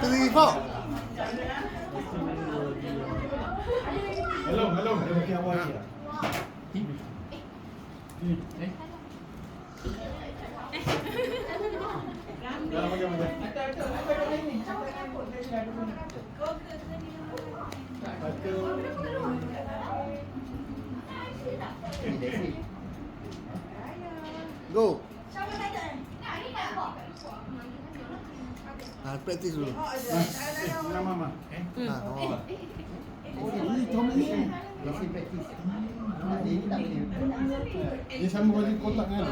Three, four. Hello. Okey, awal je. Go. Practice dulu. Nama mama. Oh. Ini Tommy. Dia sama bagi kotak kan?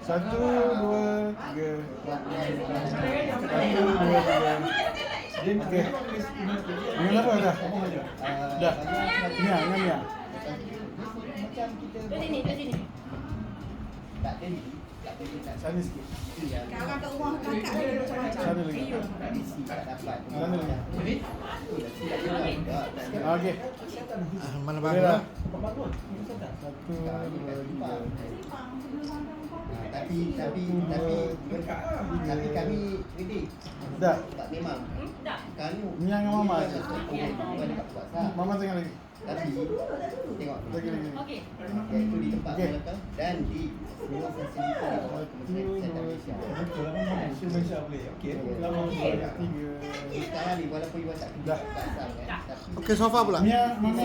1, 2, 3. 1, 2, 3. Okey. Dengan apa dah? Dah. Mia. Macam kita tak jadi. Sana sikit. Kalau kat rumah kakak dia macam-macam. Sana lagi. Tak dapat. Sana lagi. Okey. Mana Boleh bang? dah. 1, 2, 3. Tapi kami ready. Dah. Tak memang. Kami Mia dengan mama je. WhatsApp. Mama tengah lagi. Tapi tengok Lagi. Okey. iaitu di tempat Okey. mereka dan di semua fasiliti di bawah Kementerian Kesihatan Malaysia. Betul lah mama. Malaysia boleh. Okey. Lama 3. Sekarang ni walaupun iwan tak kerja Dah. kat asal kan, tapi Okey, sofa pula. Mia, mama.